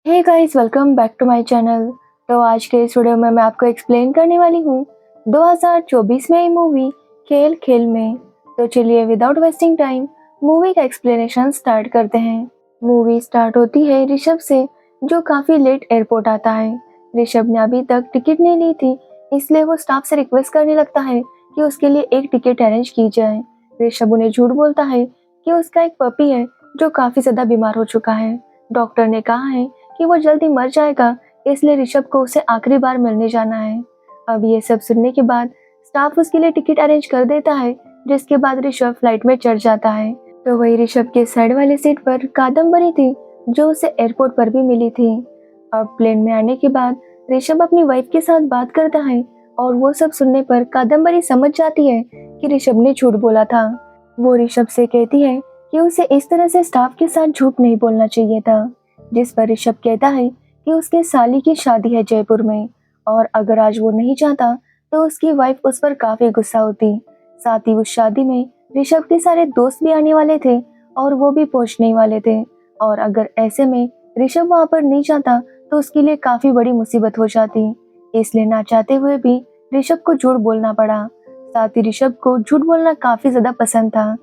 Hey guys, welcome back to my channel. तो आज के इस वीडियो में मैं आपको एक्सप्लेन करने वाली हूँ 2024 में आई मूवी खेल खेल में। तो चलिए विदाउट वेस्टिंग टाइम मूवी का एक्सप्लेनेशन स्टार्ट करते हैं। मूवी स्टार्ट होती है ऋषभ से, जो काफ़ी लेट एयरपोर्ट आता है। ऋषभ ने अभी तक टिकट नहीं ली थी, इसलिए वो स्टाफ से रिक्वेस्ट करने लगता है कि उसके लिए एक टिकट अरेंज की जाए। ऋषभ उन्हें झूठ बोलता है कि उसका एक पपी है जो काफ़ी ज़्यादा बीमार हो चुका है। डॉक्टर ने कहा है कि वो जल्दी मर जाएगा, इसलिए ऋषभ को उसे आखिरी बार मिलने जाना है। अब ये सब सुनने के बाद स्टाफ उसके लिए टिकट अरेंज कर देता है, जिसके बाद ऋषभ फ्लाइट में चढ़ जाता है। तो वही ऋषभ के साइड वाले सीट पर कादम्बरी थी, जो उसे एयरपोर्ट पर भी मिली थी। अब प्लेन में आने के बाद ऋषभ अपनी वाइफ के साथ बात करता है और वो सब सुनने पर कादम्बरी समझ जाती है कि ऋषभ ने झूठ बोला था। वो ऋषभ से कहती है कि उसे इस तरह से स्टाफ के साथ झूठ नहीं बोलना चाहिए था, जिस पर ऋषभ कहता है कि उसके साली की शादी है जयपुर में, और अगर आज वो नहीं जाता तो उसकी वाइफ उस पर काफी गुस्सा होती। साथ ही उस शादी में ऋषभ के सारे दोस्त भी आने वाले थे और वो भी पहुंचने वाले थे, और अगर ऐसे में ऋषभ वहां पर नहीं जाता तो उसके लिए काफी बड़ी मुसीबत हो जाती। इसलिए ना चाहते हुए भी ऋषभ को झूठ बोलना पड़ा। साथ ही ऋषभ को झूठ बोलना काफी ज्यादा पसंद था।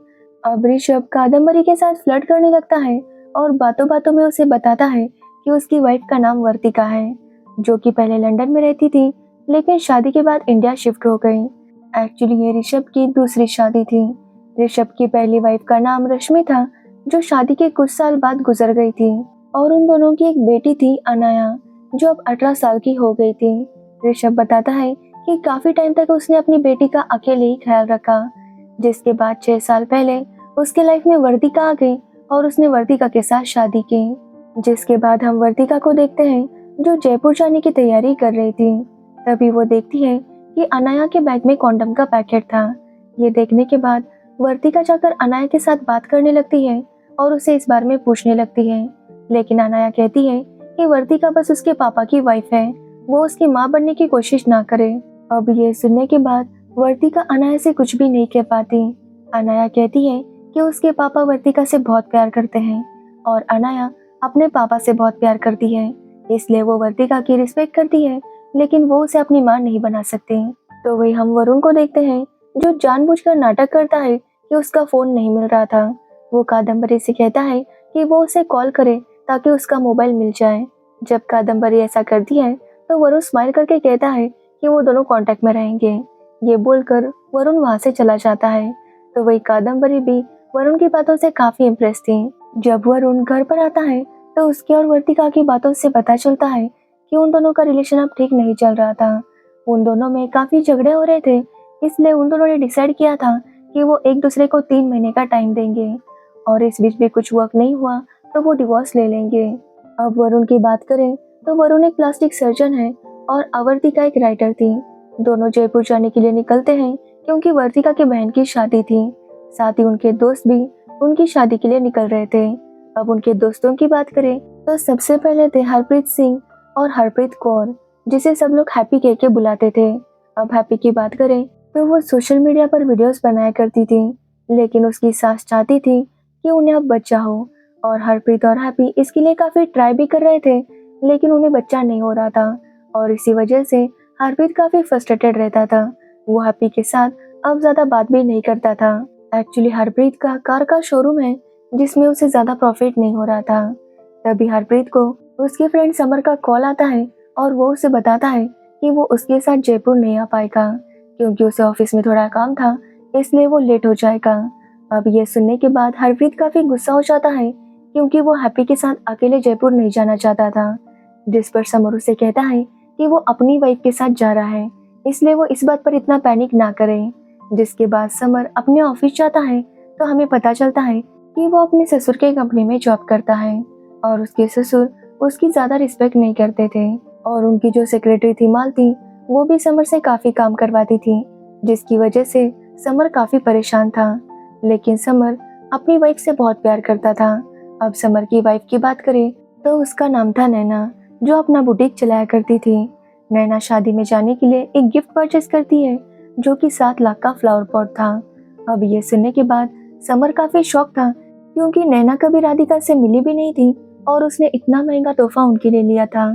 अब ऋषभ कादम्बरी के साथ फ्लर्ट करने लगता है और बातों बातों में उसे बताता है कि उसकी वाइफ का नाम वर्तिका है, जो कि पहले लंदन में रहती थी लेकिन शादी के बाद इंडिया शिफ्ट हो गई। एक्चुअली ये ऋषभ की दूसरी शादी थी। ऋषभ की पहली वाइफ का नाम रश्मि था, जो शादी के कुछ साल बाद गुजर गई थी, और उन दोनों की एक बेटी थी अनाया, जो अब 18 साल की हो गई थी। ऋषभ बताता है कि काफी टाइम तक उसने अपनी बेटी का अकेले ही ख्याल रखा, जिसके बाद 6 साल पहले उसके लाइफ में वर्तिका आ गई और उसने वर्तिका के साथ शादी की। जिसके बाद हम वर्तिका को देखते हैं, जो जयपुर जाने की तैयारी कर रही थी। तभी वो देखती है कि अनाया के बैग में कॉन्डम का पैकेट था। ये देखने के बाद वर्तिका जाकर अनाया के साथ बात करने लगती है और उसे इस बारे में पूछने लगती है, लेकिन अनाया कहती है कि वर्तिका बस उसके पापा की वाइफ है, वो उसकी माँ बनने की कोशिश ना करे। अब ये सुनने के बाद वर्तिका अनाया से कुछ भी नहीं कह पाती। अनाया कहती है कि उसके पापा वर्तिका से बहुत प्यार करते हैं और अनाया अपने पापा से बहुत प्यार करती है, इसलिए वो वर्तिका की रिस्पेक्ट करती है, लेकिन वो उसे अपनी मां नहीं बना सकती। तो वही हम वरुण को देखते हैं, जो जानबूझकर नाटक करता है कि उसका फोन नहीं मिल रहा था। वो कादम्बरी से कहता है कि वो उसे कॉल करे ताकि उसका मोबाइल मिल जाए। जब कादम्बरी ऐसा करती है तो वरुण स्माइल करके कहता है कि वो दोनों कांटेक्ट में रहेंगे। ये बोलकर वरुण वहां से चला जाता है। तो वही कादम्बरी भी वरुण की बातों से काफी इम्प्रेस थी। जब वरुण घर पर आता है तो उसके और वर्तिका की बातों से पता चलता है कि उन दोनों का रिलेशन अब ठीक नहीं चल रहा था। उन दोनों में काफी झगड़े हो रहे थे, इसलिए उन दोनों ने डिसाइड किया था कि वो एक दूसरे को 3 महीने का टाइम देंगे, और इस बीच भी कुछ वर्क नहीं हुआ तो वो डिवोर्स ले लेंगे। अब वरुण की बात करें तो वरुण एक प्लास्टिक सर्जन है और अवर्तिका एक राइटर थी। दोनों जयपुर जाने के लिए निकलते हैं क्योंकि वर्तिका की बहन की शादी थी। साथ ही उनके दोस्त भी उनकी शादी के लिए निकल रहे थे। अब उनके दोस्तों की बात करें तो सबसे पहले थे हरप्रीत सिंह और हरप्रीत कौर, जिसे सब लोग हैप्पी कह के बुलाते थे। अब हैप्पी की बात करें तो वो सोशल मीडिया पर वीडियोस बनाया करती थी, लेकिन उसकी सास चाहती थी कि उन्हें अब बच्चा हो, और हरप्रीत और हैप्पी इसके लिए काफी ट्राई भी कर रहे थे, लेकिन उन्हें बच्चा नहीं हो रहा था, और इसी वजह से हरप्रीत काफी फ्रस्ट्रेटेड रहता था। वो हैप्पी के साथ अब ज्यादा बात भी नहीं करता था। एक्चुअली हरप्रीत का कार का शोरूम है, जिसमें उसे ज्यादा प्रॉफिट नहीं हो रहा था। तभी हरप्रीत को उसके फ्रेंड समर का कॉल आता है और वो उसे बताता है कि वो उसके साथ जयपुर नहीं आ पाएगा, क्योंकि उसे ऑफिस में थोड़ा काम था, इसलिए वो लेट हो जाएगा। अब ये सुनने के बाद हरप्रीत काफी गुस्सा हो जाता है, क्योंकि वो हैप्पी के साथ अकेले जयपुर नहीं जाना चाहता था। जिस पर समर उसे कहता है कि वो अपनी वाइफ के साथ जा रहा है, इसलिए वो इस बात पर इतना पैनिक ना करे। जिसके बाद समर अपने ऑफिस जाता है तो हमें पता चलता है कि वो अपने ससुर के कंपनी में जॉब करता है, और उसके ससुर उसकी ज्यादा रिस्पेक्ट नहीं करते थे, और उनकी जो सेक्रेटरी थी मालती, वो भी समर से काफी काम करवाती थी, जिसकी वजह से समर काफी परेशान था। लेकिन समर अपनी वाइफ से बहुत प्यार करता था। अब समर की वाइफ की बात करें तो उसका नाम था नैना, जो अपना बुटीक चलाया करती थी। नैना शादी में जाने के लिए एक गिफ्ट परचेस करती है, जो कि 7 लाख का फ्लावर पॉट था। अब ये सुनने के बाद समर काफी शॉक था, क्योंकि नैना कभी राधिका से मिली भी नहीं थी और उसने इतना महंगा तोहफा उनके लिए लिया था।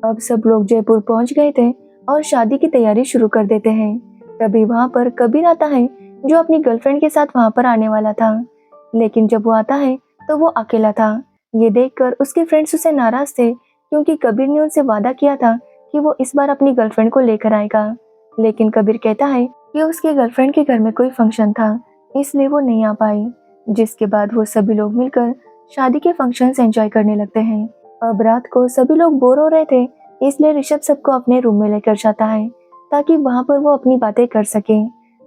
अब सब लोग जयपुर पहुंच गए थे और शादी की तैयारी शुरू कर देते हैं। तभी वहां पर कबीर आता है जो अपनी गर्लफ्रेंड के साथ वहां पर आने वाला था, लेकिन जब वो आता है तो वो अकेला था। ये देखकर उसके फ्रेंड्स उसे नाराज थे क्योंकि कबीर ने उनसे वादा किया था कि वो इस बार अपनी गर्लफ्रेंड को लेकर आएगा, लेकिन कबीर कहता है कि उसके गर्लफ्रेंड के घर में कोई फंक्शन था इसलिए वो नहीं आ पाई। जिसके बाद वो सभी लोग मिलकर शादी के फंक्शंस एंजॉय करने लगते हैं। अब रात को सभी लोग बोर हो रहे थे इसलिए ऋषभ सबको अपने रूम में लेकर जाता है ताकि वहां पर वो अपनी बातें कर सके।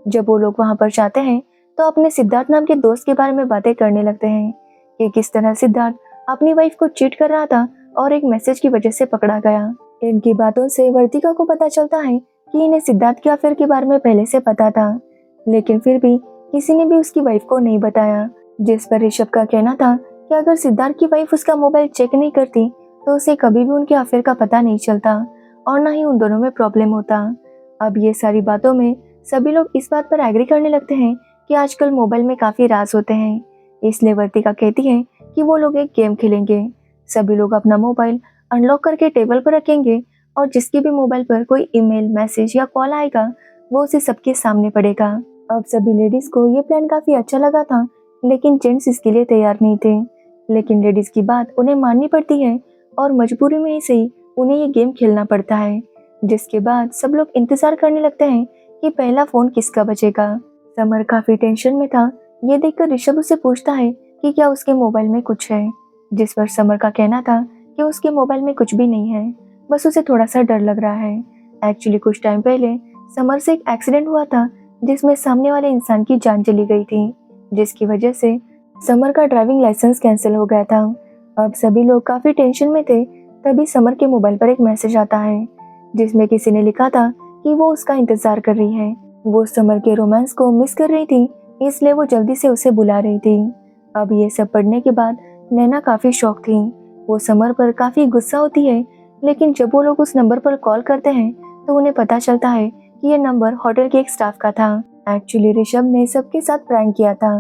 जब वो लोग वहां पर जाते हैं तो अपने सिद्धार्थ नाम के दोस्त के बारे में बातें करने लगते हैं कि किस तरह सिद्धार्थ अपनी वाइफ को चीट कर रहा था और एक मैसेज की वजह से पकड़ा गया। इनकी बातों से वर्तिका को पता चलता है कि इन्हें सिद्धार्थ के अफेयर के बारे में पहले से पता था, लेकिन फिर भी किसी ने भी उसकी वाइफ को नहीं बताया। जिस पर ऋषभ का कहना था कि अगर सिद्धार्थ की वाइफ उसका मोबाइल चेक नहीं करती तो उसे कभी भी उनके अफेयर का पता नहीं चलता और ना ही उन दोनों में प्रॉब्लम होता। अब ये सारी बातों में सभी लोग इस बात पर एग्री करने लगते हैं कि आजकल मोबाइल में काफी राज होते हैं, इसलिए वर्तिका कहती है कि वो लोग एक गेम खेलेंगे। सभी लोग अपना मोबाइल अनलॉक करके टेबल पर रखेंगे और जिसके भी मोबाइल पर कोई ईमेल, मैसेज या कॉल आएगा वो उसे सबके सामने पड़ेगा। अब सभी लेडीज को ये प्लान काफी अच्छा लगा था, लेकिन जेंट्स इसके लिए तैयार नहीं थे। लेकिन लेडीज की बात उन्हें माननी पड़ती है और मजबूरी में ही सही उन्हें ये गेम खेलना पड़ता है। जिसके बाद सब लोग इंतजार करने लगते हैं कि पहला फोन किसका बजेगा। समर काफी टेंशन में था। ये देखकर ऋषभ उससे पूछता है कि क्या उसके मोबाइल में कुछ है, जिस पर समर का कहना था कि उसके मोबाइल में कुछ भी नहीं है, बस उसे थोड़ा सा डर लग रहा है। एक्चुअली कुछ टाइम पहले समर से एक एक्सीडेंट हुआ था जिसमें सामने वाले इंसान की जान चली गई थी, जिसकी वजह से समर का ड्राइविंग लाइसेंस कैंसिल हो गया था। अब सभी लोग काफी टेंशन में थे। तभी समर के मोबाइल पर एक मैसेज आता है जिसमें किसी ने लिखा था कि वो उसका इंतजार कर रही है। वो समर के रोमांस को मिस कर रही थी इसलिए वो जल्दी से उसे बुला रही थी। अब ये सब पढ़ने के बाद नैना काफी शॉक थी। वो समर पर काफी गुस्सा होती है, लेकिन जब वो लोग उस नंबर पर कॉल करते हैं तो उन्हें पता चलता है कि ये नंबर होटल के एक स्टाफ का था। एक्चुअली ऋषभ ने सबके साथ प्रैंक किया था।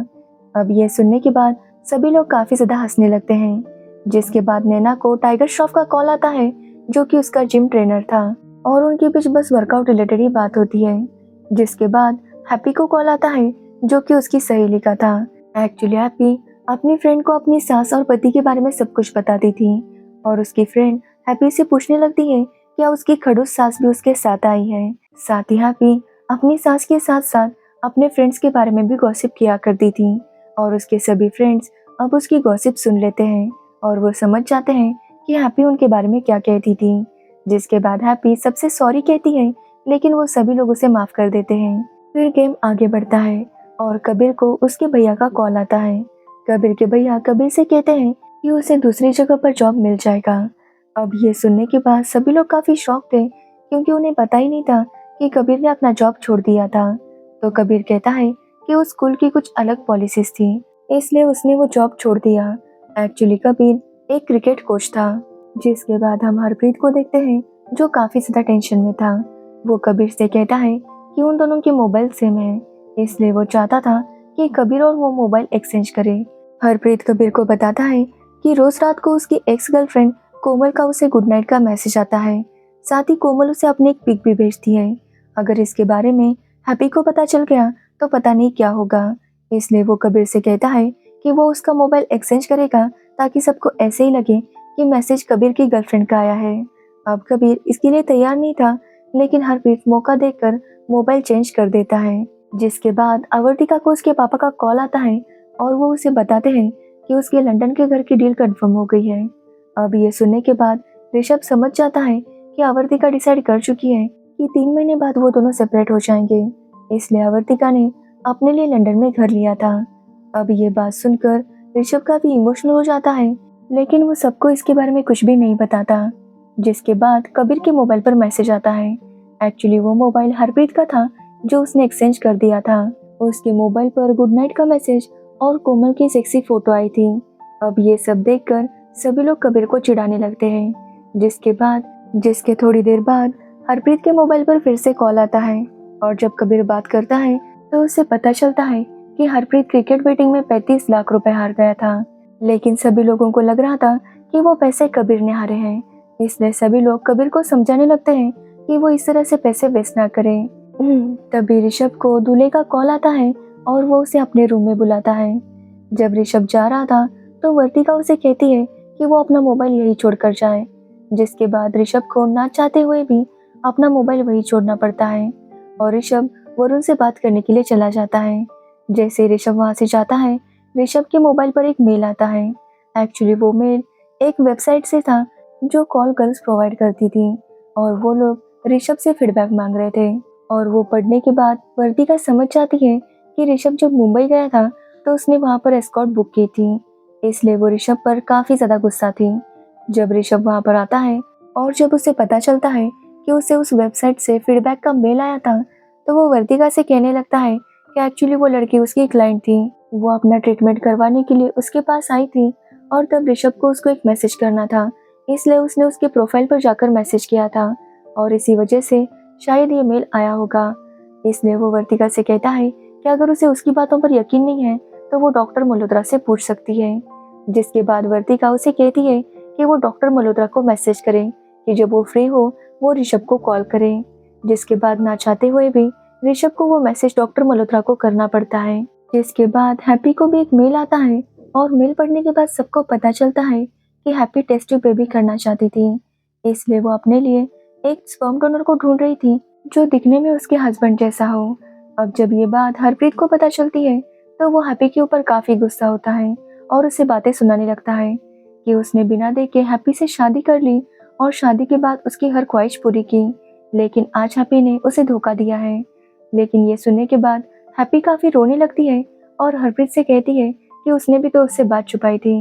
अब ये सुनने के बाद सभी लोग काफी ज्यादा हंसने लगते हैं। जिसके बाद नैना को टाइगर श्रॉफ का कॉल आता है जो कि उसका जिम ट्रेनर था और उनके बीच बस वर्कआउट रिलेटेड ही बात होती है। जिसके बाद हैप्पी को कॉल आता है जो कि उसकी सहेली का था। एक्चुअली हैप्पी अपनी फ्रेंड को अपनी सास और पति के बारे में सब कुछ बताती थी और उसकी फ्रेंड हैप्पी से पूछने लगती है क्या उसकी खड़ूस सास भी उसके साथ आई है। साथ ही हैप्पी अपनी सास के साथ साथ अपने फ्रेंड्स के बारे में भी गॉसिप किया करती थी और उसके सभी फ्रेंड्स अब उसकी गॉसिप सुन लेते हैं और वो समझ जाते हैं कि हैप्पी उनके बारे में क्या कहती थी। जिसके बाद हैप्पी सबसे सॉरी कहती है, लेकिन वो सभी लोग उसे माफ कर देते हैं। फिर गेम आगे बढ़ता है और कबीर को उसके भैया का कॉल आता है। कबीर के भैया कबीर से कहते हैं कि उसे दूसरी जगह पर जॉब मिल जाएगा। अब ये सुनने के बाद सभी लोग काफी शॉक थे क्योंकि उन्हें पता ही नहीं था कि कबीर ने अपना जॉब छोड़ दिया था। तो कबीर कहता है कि उस स्कूल की कुछ अलग पॉलिसीज थी इसलिए उसने वो जॉब छोड़ दिया। एक्चुअली कबीर एक क्रिकेट कोच था। जिसके बाद हम हरप्रीत को देखते हैं जो काफी ज्यादा टेंशन में था। वो कबीर से कहता है कि उन दोनों के मोबाइल सेम है इसलिए वो चाहता था कि कबीर और वो मोबाइल एक्सचेंज करे। हरप्रीत कबीर को बताता है कि रोज रात को उसकी एक्स गर्लफ्रेंड कोमल का उसे गुड नाइट का मैसेज आता है। साथ ही कोमल उसे अपनी एक पिक भी भेजती है। अगर इसके बारे में हैप्पी को पता चल गया तो पता नहीं क्या होगा, इसलिए वो कबीर से कहता है कि वो उसका मोबाइल एक्सचेंज करेगा ताकि सबको ऐसे ही लगे कि मैसेज कबीर की गर्लफ्रेंड का आया है। अब कबीर इसके लिए तैयार नहीं था, लेकिन हरप्रीत मौका देखकर मोबाइल चेंज कर देता है। जिसके बाद अवर्तिका को उसके पापा का कॉल आता है और वो उसे बताते हैं कि उसके लंदन के घर की डील कंफर्म हो गई है। अब ये सुनने के बाद ऋषभ समझ जाता है कि अवर्तिका डिसाइड कर चुकी है कि 3 महीने बाद वो दोनों सेपरेट हो जाएंगे, इसलिए अवर्तिका ने अपने लिए लंदन में घर लिया था। अब ये बात सुनकर ऋषभ काफी इमोशनल हो जाता है, लेकिन वो सबको इसके बारे में कुछ भी नहीं बताता। जिसके बाद कबीर के मोबाइल पर मैसेज आता है। एक्चुअली वो मोबाइल हरप्रीत का था जो उसने एक्सचेंज कर दिया था। उसके मोबाइल पर गुड नाइट का मैसेज और कोमल की सेक्सी फोटो आई थी। अब ये सब देखकर सभी लोग कबीर को चिढ़ाने लगते हैं। जिसके थोड़ी देर बाद हरप्रीत के मोबाइल पर फिर से कॉल आता है और जब कबीर बात करता है तो उसे पता चलता है कि हरप्रीत क्रिकेट बेटिंग में 35 लाख रुपए हार गया था। लेकिन सभी लोगों को लग रहा था कि वो पैसे कबीर ने हारे हैं, इसलिए सभी लोग कबीर को समझाने लगते हैं कि वो इस तरह से पैसे वेस्ट ना करे। तभी ऋषभ को दूल्हे का कॉल आता है और वो उसे अपने रूम में बुलाता है। जब ऋषभ जा रहा था तो वर्तिका उसे कहती है कि वो अपना मोबाइल यही छोड़कर जाए, जिसके बाद ऋषभ को ना चाहते हुए भी अपना मोबाइल वही छोड़ना पड़ता है और ऋषभ वरुण से बात करने के लिए चला जाता है। जैसे ही ऋषभ वहां से जाता है, ऋषभ के मोबाइल पर एक मेल आता है। एक्चुअली वो मेल एक वेबसाइट से था जो कॉल गर्ल्स प्रोवाइड करती थी और वो लोग ऋषभ से फीडबैक मांग रहे थे। और वो पढ़ने के बाद वर्तिका समझ जाती है कि ऋषभ जब मुंबई गया था तो उसने वहां पर एस्कॉर्ट बुक की थी, इसलिए वो ऋषभ पर काफी ज्यादा गुस्सा थी। जब ऋषभ वहां पर आता है और जब उसे पता चलता है कि उसे उस वेबसाइट से फीडबैक का मेल आया था, तो वो वर्तिका से कहने लगता है कि एक्चुअली वो लड़की उसकी क्लाइंट थी, वो अपना ट्रीटमेंट करवाने के लिए उसके पास आई थी और तब ऋषभ को उसको एक मैसेज करना था, इसलिए उसने उसके प्रोफाइल पर जाकर मैसेज किया था और इसी वजह से शायद ये मेल आया होगा। इसलिए वो वर्तिका से कहता है कि अगर उसे उसकी बातों पर यकीन नहीं है तो वो डॉक्टर मल्होत्रा से पूछ सकती है। जिसके बाद वर्तिका उसे कहती है कि वो डॉक्टर मल्होत्रा को मैसेज करे कि जब वो फ्री हो वो ऋषभ को कॉल करे। जिसके बाद ना चाहते हुए भी ऋषभ को वो मैसेज डॉक्टर मल्होत्रा को करना पड़ता है। जिसके बाद हैप्पी को भी एक मेल आता है और मेल पढ़ने के बाद सबको पता चलता है कि हैप्पी टेस्ट ट्यूब बेबी करना चाहती थी, इसलिए वो अपने लिए एक स्पर्म डोनर को ढूंढ रही थी जो दिखने में उसके हस्बैंड जैसा हो। अब जब ये बात हरप्रीत को पता चलती है तो वो हैप्पी के ऊपर काफी गुस्सा होता है और उसे बातें सुनाने लगता है कि उसने बिना देखे हैप्पी से शादी कर ली और शादी के बाद उसकी हर ख्वाहिश पूरी की, लेकिन आज हैप्पी ने उसे धोखा दिया है। लेकिन ये सुनने के बाद हैप्पी काफी रोने लगती है और हरप्रीत से कहती है कि उसने भी तो उससे बात छुपाई थी।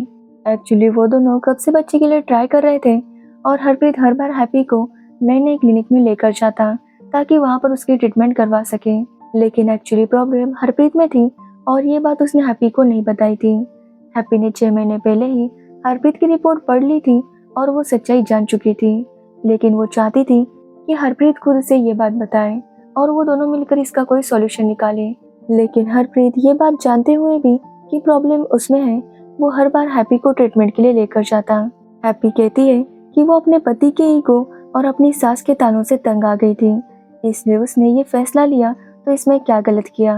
एक्चुअली वो दोनों कब से बच्चे के लिए ट्राई कर रहे थे और हरप्रीत हर बार हैप्पी को नए नए क्लिनिक में लेकर जाता ताकि वहां पर उसकी ट्रीटमेंट करवा सके, लेकिन एक्चुअली प्रॉब्लम हरप्रीत में थी और ये बात उसने हैप्पी को नहीं बताई थी। हैप्पी ने 6 महीने पहले ही हरप्रीत की रिपोर्ट पढ़ ली थी और वो सच्चाई जान चुकी थी, लेकिन वो चाहती थी कि हरप्रीत खुद से ये बात बताए और वो दोनों मिलकर इसका कोई सॉल्यूशन निकाले। लेकिन हरप्रीत ये बात जानते हुए भी कि प्रॉब्लम उसमें है, वो हर बार हैप्पी को ट्रीटमेंट के लिए लेकर जाता। हैप्पी कहती है कि वो अपने पति के ईगो और अपनी सास के तानों से तंग आ गई थी, इसलिए उसने ये फैसला लिया, तो इसमें क्या गलत किया।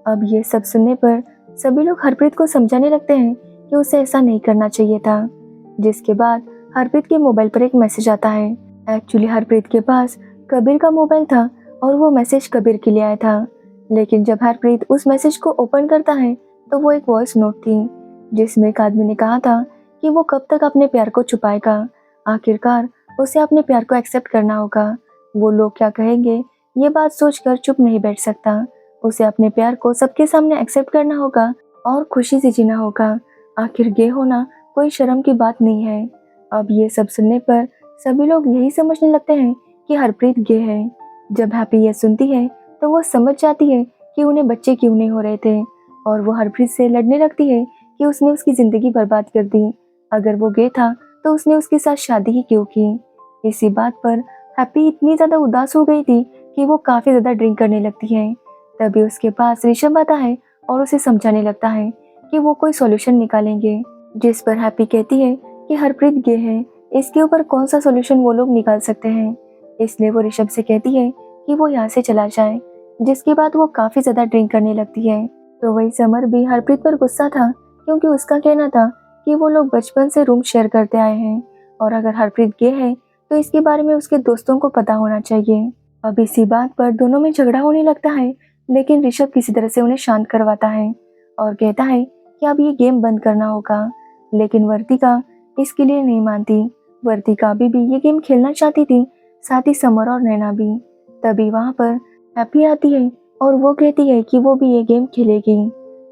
अब ये सब सुनने पर सभी लोग हरप्रीत को समझाने लगते हैं कि उसे ऐसा नहीं करना चाहिए था। जिसके बाद हरप्रीत के मोबाइल पर एक मैसेज आता है। एक्चुअली हरप्रीत के पास कबीर का मोबाइल था और वो मैसेज कबीर के लिए आया था, लेकिन जब हरप्रीत उस मैसेज को ओपन करता है तो वो एक वॉइस नोट थी जिसमें एक आदमी ने कहा था कि वो कब तक अपने प्यार को छुपाएगा, आखिरकार उसे अपने प्यार को एक्सेप्ट करना होगा। वो लोग क्या कहेंगे ये बात सोचकर चुप नहीं बैठ सकता, उसे अपने प्यार को सबके सामने एक्सेप्ट करना होगा और खुशी से जीना होगा। आखिर गे होना कोई शर्म की बात नहीं है। अब ये सब सुनने पर सभी लोग यही समझने लगते हैं कि हरप्रीत गे है। जब हैप्पी ये सुनती है तो वो समझ जाती है कि उन्हें बच्चे क्यों नहीं हो रहे थे और वो हरप्रीत से लड़ने लगती है कि उसने उसकी जिंदगी बर्बाद कर दी, अगर वो गे था तो उसने उसके साथ शादी ही क्यों की। इसी बात पर हैप्पी इतनी ज्यादा उदास हो गई थी कि वो काफी ज्यादा ड्रिंक करने लगती है। तभी उसके पास ऋषभ आता है और उसे समझाने लगता है कि वो कोई सॉल्यूशन निकालेंगे। जिस पर हैप्पी कहती है कि हरप्रीत गे है, इसके ऊपर कौन सा सॉल्यूशन वो लोग निकाल सकते हैं। इसलिए वो ऋषभ से कहती है कि वो यहाँ से चला जाए, जिसके बाद वो काफी ज्यादा ड्रिंक करने लगती है। तो वही समर भी हरप्रीत पर गुस्सा था क्योंकि उसका कहना था कि वो लोग बचपन से रूम शेयर करते आए हैं और अगर हरप्रीत गे है तो इसके बारे में उसके दोस्तों को पता होना चाहिए। अब इसी बात पर दोनों में झगड़ा होने लगता है, लेकिन ऋषभ किसी तरह से उन्हें शांत करवाता है और कहता है कि अब ये गेम बंद करना होगा, लेकिन वर्तिका इसके लिए नहीं मानती। वर्तिका अभी भी ये गेम खेलना चाहती थी, साथ ही समर और नैना भी। तभी वहाँ पर हैप्पी आती है और वो कहती है कि वो भी ये गेम खेलेगी।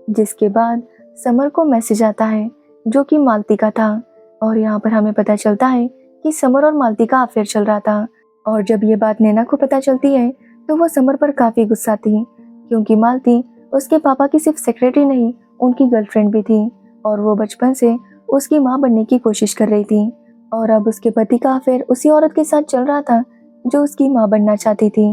जिसके बाद समर को मैसेज आता है जो कि मालती का था और यहाँ पर हमें पता चलता है कि समर और मालती का अफेयर चल रहा था। और जब ये बात नैना को पता चलती है तो वो समर पर काफी गुस्सा थी क्योंकि मालती उसके पापा की सिर्फ सेक्रेटरी नहीं, उनकी गर्लफ्रेंड भी थी और वो बचपन से उसकी माँ बनने की कोशिश कर रही थी और अब उसके पति का अफेयर उसी औरत के साथ चल रहा था जो उसकी माँ बनना चाहती थी।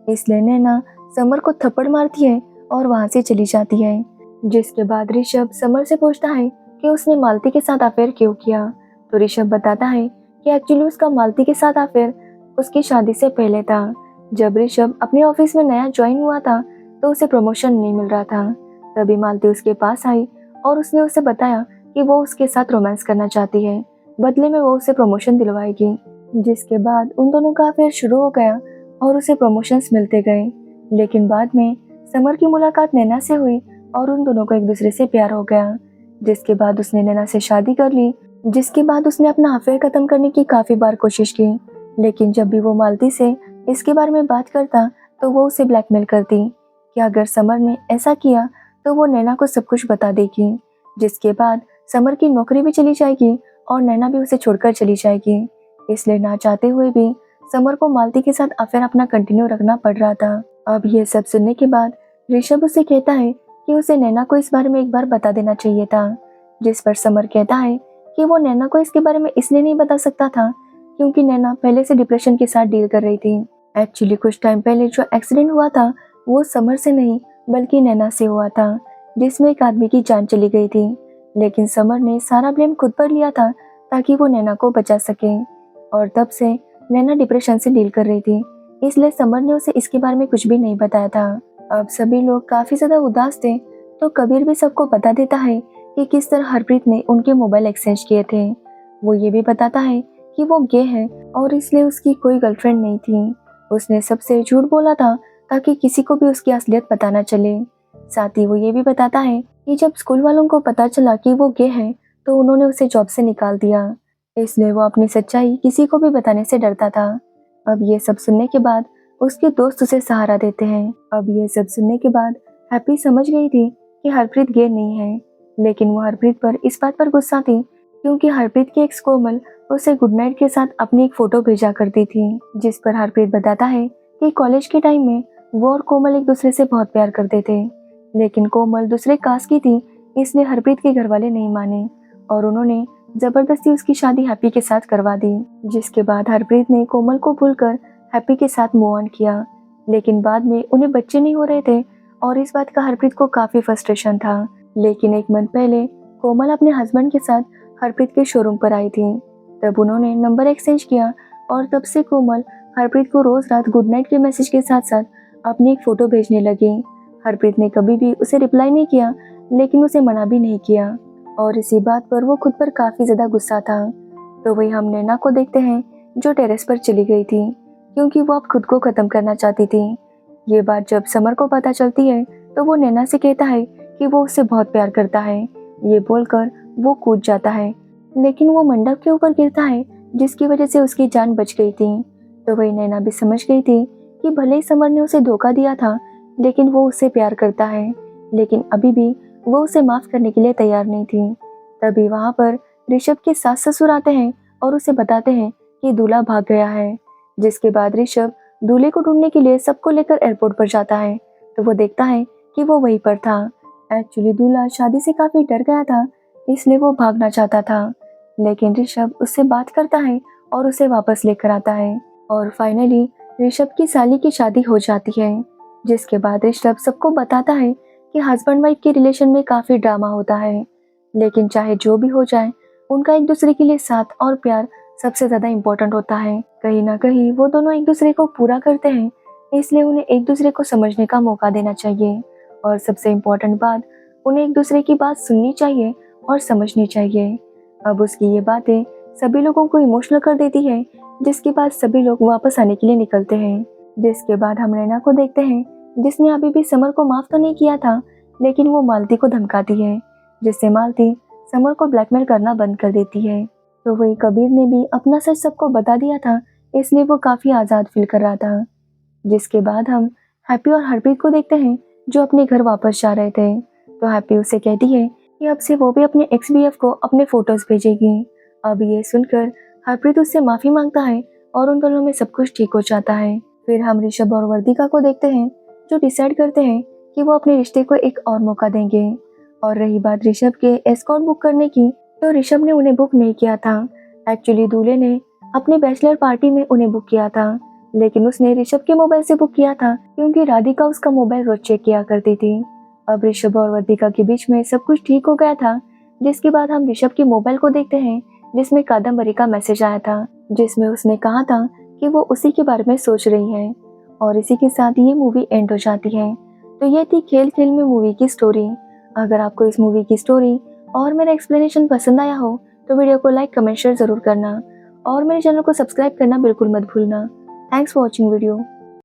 इसलिए नैना समर को थप्पड़ मारती है और वहां से चली जाती है। जिसके बाद ऋषभ समर से पूछता है कि उसने मालती के साथ अफेयर क्यों किया, तो ऋषभ बताता है कि एक्चुअली उसका मालती के साथ अफेयर उसकी शादी से पहले था। जब ऋषभ अपने ऑफिस में नया ज्वाइन हुआ था तो उसे प्रमोशन नहीं मिल रहा था। तभी मालती उसके पास आई और उसने उसे बताया कि वो उसके साथ रोमांस करना चाहती है, बदले में वो उसे प्रमोशन दिलवाएगी। जिसके बाद उन दोनों का अफेयर शुरू हो गया और उसे प्रमोशंस मिलते गए। लेकिन बाद में समर की मुलाकात नैना से हुई और उन दोनों को एक दूसरे से प्यार हो गया। जिसके बाद उसने नैना से शादी कर ली। जिसके बाद उसने अपना अफेयर खत्म करने की काफी बार कोशिश की, लेकिन जब भी वो मालती से इसके बारे में बात करता तो वो उसे ब्लैकमेल करती कि अगर समर ने ऐसा किया तो वो नैना को सब कुछ बता देगी। जिसके बाद समर की नौकरी भी चली जाएगी और नैना भी उसे छोड़कर चली जाएगी। इसलिए ना चाहते हुए भी समर को मालती के साथ अफेयर अपना कंटिन्यू रखना पड़ रहा था। अब ये सब सुनने के बाद ऋषभ उसे कहता है कि उसे नैना को इस बारे में एक बार बता देना चाहिए था। जिस पर समर कहता है कि वो नैना को इसके बारे में इसलिए नहीं बता सकता था क्योंकि नैना पहले से डिप्रेशन के साथ डील कर रही थी। एक्चुअली कुछ टाइम पहले जो एक्सीडेंट हुआ था वो समर से नहीं बल्कि नैना से हुआ था, जिसमें एक आदमी की जान चली गई थी। लेकिन समर ने सारा ब्लेम खुद पर लिया था ताकि वो नैना को बचा सके, और तब से नैना डिप्रेशन से डील कर रही थी, इसलिए समर ने उसे इसके बारे में कुछ भी नहीं बताया था। अब सभी लोग काफी ज्यादा उदास थे तो कबीर भी सबको बता देता है कि किस तरह हरप्रीत ने उनके मोबाइल एक्सचेंज किए थे। वो ये भी बताता है कि वो गे है और इसलिए उसकी कोई गर्लफ्रेंड नहीं थी। उसने सबसे झूठ बोला था ताकि किसी को भी उसकी असलियत पता न चले। साथ ही वो ये भी बताता है कि जब स्कूल वालों को पता चला कि वो गे है तो उन्होंने उसे जॉब से निकाल दिया, इसलिए वो अपनी सच्चाई किसी को भी बताने से डरता था। अब ये सब सुनने के बाद उसके दोस्त उसे सहारा देते हैं। अब ये सब सुनने के बाद हैप्पी समझ गई थी कि हरप्रीत गे नहीं है, लेकिन वो हरप्रीत पर इस बात पर गुस्सा थी क्योंकि हरप्रीत की एक्स कोमल उसे गुड नाइट के साथ अपनी एक फोटो भेजा करती थी, जिस पर हरप्रीत बताता है कि कॉलेज के टाइम में वो और कोमल एक दूसरे से बहुत प्यार करते थे, लेकिन कोमल दूसरे कास्ट की थी, इसलिए हरप्रीत के घर वाले नहीं माने और उन्होंने जबरदस्ती उसकी शादी हैप्पी के साथ करवा दी। जिसके बाद हरप्रीत ने कोमल को भूलकर हैप्पी के साथ मूव ऑन किया, लेकिन बाद में उन्हें बच्चे नहीं हो रहे थे और इस बात का हरप्रीत को काफी फ्रस्ट्रेशन था। लेकिन एक मंथ पहले कोमल अपने हस्बैंड के साथ हरप्रीत के शोरूम पर आई थी। तब उन्होंने नंबर एक्सचेंज किया और तब से कोमल हरप्रीत को रोज रात गुड नाइट के मैसेज के साथ साथ अपनी एक फोटो भेजने लगी। हरप्रीत ने कभी भी उसे रिप्लाई नहीं किया, लेकिन उसे मना भी नहीं किया और इसी बात पर वो खुद पर काफी ज्यादा गुस्सा था। तो वही हम नैना को देखते हैं जो टेरेस पर चली गई थी क्योंकि वो अब खुद को खत्म करना चाहती थी। ये बात जब समर को पता चलती है तो वो नैना से कहता है कि वो उससे बहुत प्यार करता है। ये बोलकर वो कूद जाता है, लेकिन वो मंडप के ऊपर गिरता है जिसकी वजह से उसकी जान बच गई थी। तो वही नैना भी समझ गई थी कि भले ही समर ने उसे धोखा दिया था, लेकिन वो उससे प्यार करता है, लेकिन अभी भी वो उसे माफ करने के लिए तैयार नहीं थी। तभी वहाँ पर ऋषभ के सास ससुर आते हैं और उसे बताते हैं कि दूल्हा भाग गया है। जिसके बाद ऋषभ दूल्हे को ढूंढने के लिए सबको लेकर एयरपोर्ट पर जाता है तो वो देखता है कि वो वहीं पर था। एक्चुअली दूल्हा शादी से काफी डर गया था, इसलिए वो भागना चाहता था, लेकिन ऋषभ उससे बात करता है और उसे वापस लेकर आता है और फाइनली ऋषभ की साली की शादी हो जाती है। जिसके बाद ऋषभ सबको बताता है कि हस्बैंड वाइफ के रिलेशन में काफी ड्रामा होता है, लेकिन चाहे जो भी हो जाए उनका एक दूसरे के लिए साथ और प्यार सबसे ज्यादा इम्पोर्टेंट होता है। कहीं ना कहीं वो दोनों एक दूसरे को पूरा करते हैं, इसलिए उन्हें एक दूसरे को समझने का मौका देना चाहिए और सबसे इम्पोर्टेंट बात, उन्हें एक दूसरे की बात सुननी चाहिए और समझनी चाहिए। अब उसकी ये बातें सभी लोगों को इमोशनल कर देती है, जिसके बाद सभी लोग वापस आने के लिए निकलते हैं। जिसके बाद हम नैना को देखते हैं जिसने अभी भी समर को माफ तो नहीं किया था, लेकिन वो मालती को धमकाती है, जिससे मालती समर को ब्लैकमेल करना बंद कर देती है। तो वही कबीर ने भी अपना सच सबको बता दिया था, इसलिए वो काफी आजाद फील कर रहा था। जिसके बाद हम हैप्पी और हरप्रीत को देखते हैं जो अपने घर वापस जा रहे थे। तो हैप्पी उससे कहती है कि अब से वो भी अपने एक्स BF को अपने फोटोज भेजेगी। अब ये सुनकर हरप्रीत उससे माफी मांगता है और उन दोनों में सब कुछ ठीक हो जाता है। फिर हम ऋषभ और वर्दिका को देखते हैं जो डिसाइड करते हैं कि वो अपने रिश्ते को एक और मौका देंगे। और रही बात ऋषभ के एस्कॉर्ट बुक करने की, तो ऋषभ ने उन्हें बुक नहीं किया था। एक्चुअली दूल्हे ने अपने बैचलर पार्टी में उन्हें बुक किया था, लेकिन उसने ऋषभ के मोबाइल से बुक किया था क्योंकि राधिका उसका मोबाइल रोज चेक किया करती थी। अब ऋषभ और वर्दिका के बीच में सब कुछ ठीक हो गया था। जिसके बाद हम ऋषभ के मोबाइल को देखते हैं जिसमें कादम्बरी का मैसेज आया था, जिसमें उसने कहा था कि वो उसी के बारे में सोच रही है। और इसी के साथ ये मूवी एंड हो जाती है। तो ये थी खेल खेल में मूवी की स्टोरी। अगर आपको इस मूवी की स्टोरी और मेरा एक्सप्लेनेशन पसंद आया हो तो वीडियो को लाइक कमेंट शेयर जरूर करना और मेरे चैनल को सब्सक्राइब करना बिल्कुल मत भूलना। Thanks for watching video.